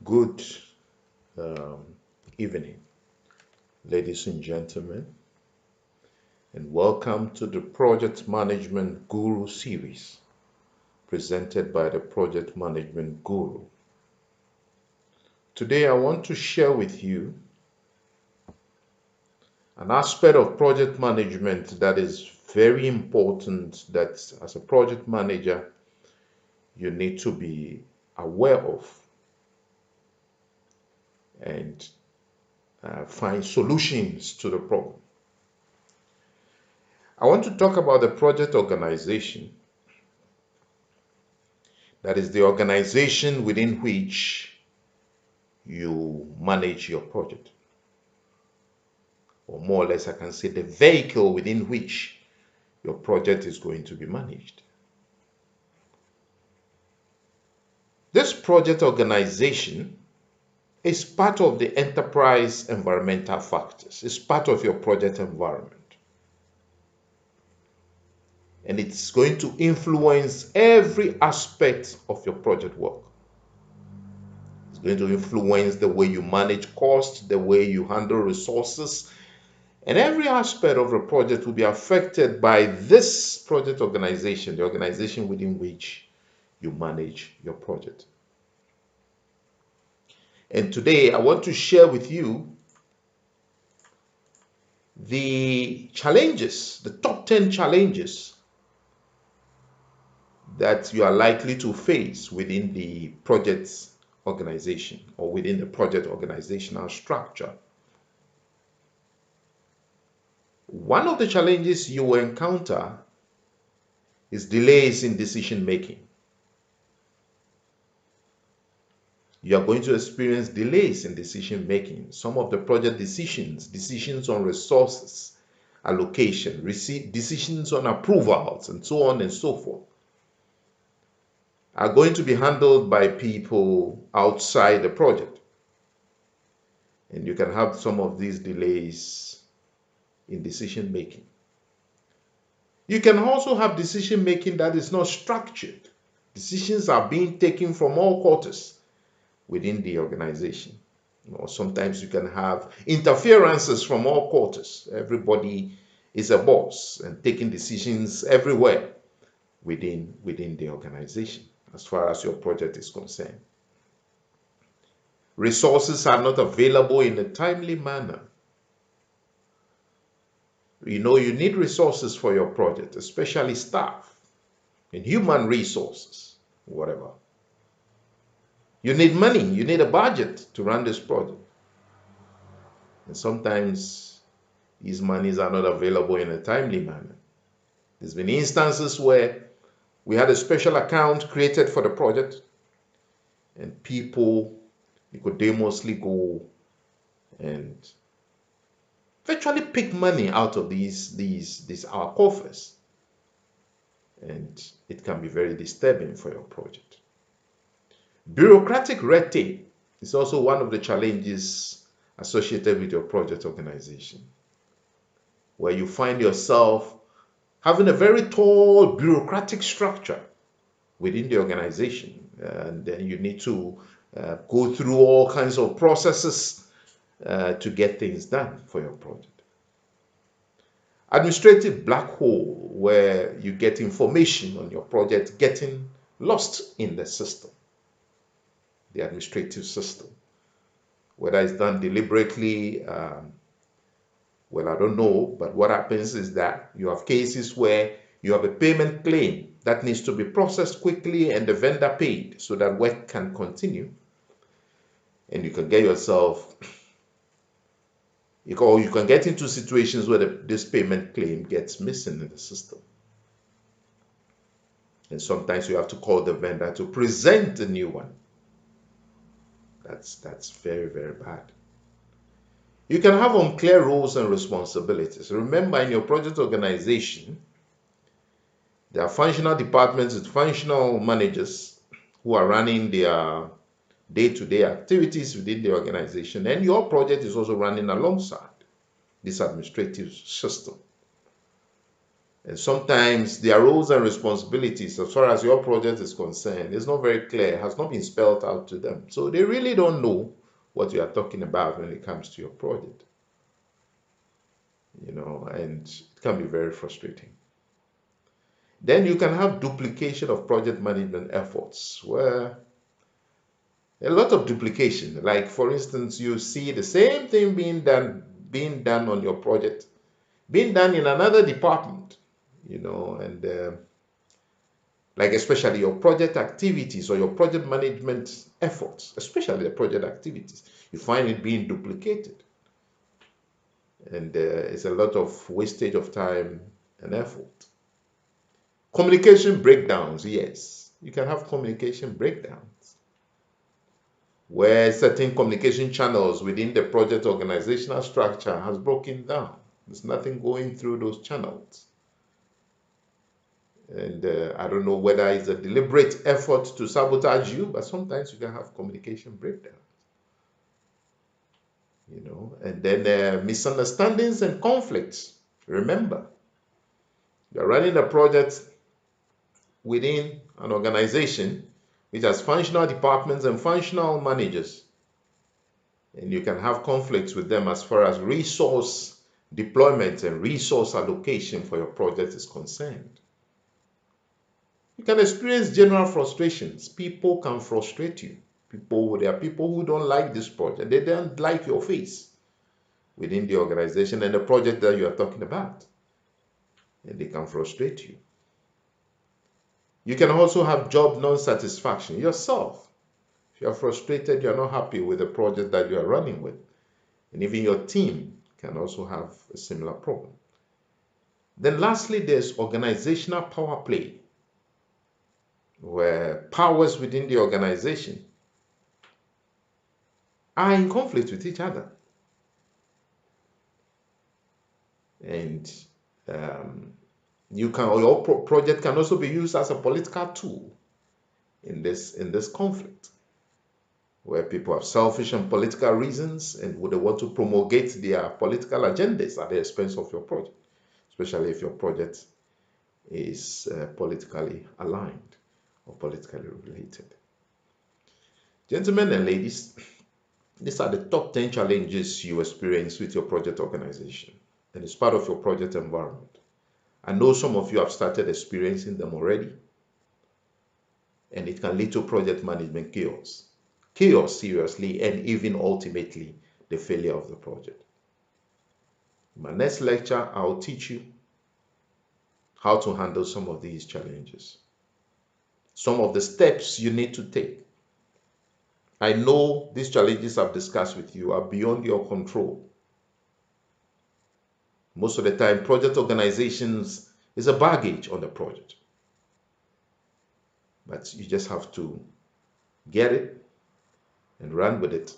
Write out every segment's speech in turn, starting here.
Good um, evening, ladies and gentlemen, and welcome to the Project Management Guru series presented by the Project Management Guru. Today, I want to share with you an aspect of project management that is very important that as a project manager you need to be aware of and find solutions to the problem. I want to talk about the project organization. That is the organization within which you manage your project. Or more or less, I can say the vehicle within which your project is going to be managed. This project organization is part of the enterprise environmental factors. It's part of your project environment. And it's going to influence every aspect of your project work. It's going to influence the way you manage costs, the way you handle resources, and every aspect of the project will be affected by this project organization, the organization within which you manage your project. And today I want to share with you the challenges, the top 10 challenges that you are likely to face within the project organization or within the project organizational structure. One of the challenges you will encounter is delays in decision making. You are going to experience delays in decision making. Some of the project decisions on resources, allocation, decisions on approvals, and so on and so forth, are going to be handled by people outside the project. And you can have some of these delays in decision making. You can also have decision making that is not structured. Decisions are being taken from all quarters within the organization. Or sometimes you can have interferences from all quarters. Everybody is a boss and taking decisions everywhere within the organization as far as your project is concerned. Resources are not available in a timely manner. You need resources for your project, especially staff and human resources, whatever. You need money, you need a budget to run this project. And sometimes these monies are not available in a timely manner. There's been instances where we had a special account created for the project and people nicodemously go and virtually pick money out of these our coffers. And it can be very disturbing for your project. Bureaucratic red tape is also one of the challenges associated with your project organization, where you find yourself having a very tall bureaucratic structure within the organization, and then you need to go through all kinds of processes to get things done for your project. Administrative black hole, where you get information on your project getting lost in the system, the administrative system. Whether it's done deliberately, well, I don't know, but what happens is that you have cases where you have a payment claim that needs to be processed quickly and the vendor paid so that work can continue. And you can get yourself, or you can get into situations where this payment claim gets missing in the system. And sometimes you have to call the vendor to present a new one. That's very, very bad. You can have unclear roles and responsibilities. Remember, in your project organization, there are functional departments with functional managers who are running their day-to-day activities within the organization, and your project is also running alongside this administrative system. And sometimes their roles and responsibilities, as far as your project is concerned, is not very clear, has not been spelled out to them. So they really don't know what you are talking about when it comes to your project. And it can be very frustrating. Then you can have duplication of project management efforts, where a lot of duplication. Like for instance, you see the same thing being done on your project, being done in another department, and like especially your project activities or your project management efforts, especially the project activities, you find it being duplicated, and it's a lot of wastage of time and effort. Communication breakdowns, yes, you can have communication breakdowns where certain communication channels within the project organizational structure has broken down. There's nothing going through those channels. And I don't know whether it's a deliberate effort to sabotage you, but sometimes you can have communication breakdowns. And then misunderstandings and conflicts. Remember, you're running a project within an organization which has functional departments and functional managers. And you can have conflicts with them as far as resource deployment and resource allocation for your project is concerned. You can experience general frustrations. People can frustrate you. There are people who don't like this project. They don't like your face within the organization and the project that you are talking about. And they can frustrate you. You can also have job non-satisfaction yourself. If you're frustrated, you're not happy with the project that you are running with. And even your team can also have a similar problem. Then lastly, there's organizational power play, where powers within the organization are in conflict with each other. And your project can also be used as a political tool in this conflict, where people have selfish and political reasons and would want to promulgate their political agendas at the expense of your project, especially if your project is politically aligned or politically related. Gentlemen and ladies, these are the top 10 challenges you experience with your project organization, and it's part of your project environment. I know some of you have started experiencing them already, and it can lead to project management chaos. Chaos, seriously, and even ultimately the failure of the project. In my next lecture, I'll teach you how to handle some of these challenges, some of the steps you need to take. I know these challenges I've discussed with you are beyond your control. Most of the time, project organizations is a baggage on the project. But you just have to get it and run with it.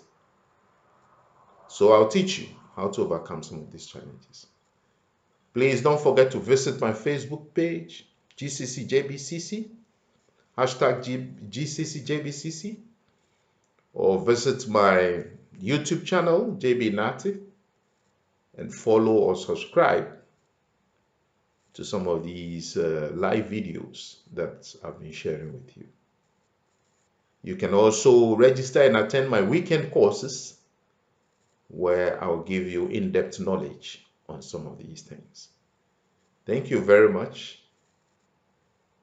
So I'll teach you how to overcome some of these challenges. Please don't forget to visit my Facebook page, GCCJBCC, hashtag GCCJBCC, or visit my YouTube channel, JB Nati, and follow or subscribe to some of these live videos that I've been sharing with you. You can also register and attend my weekend courses, where I'll give you in-depth knowledge on some of these things. Thank you very much,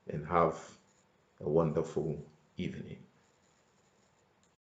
and have a wonderful evening.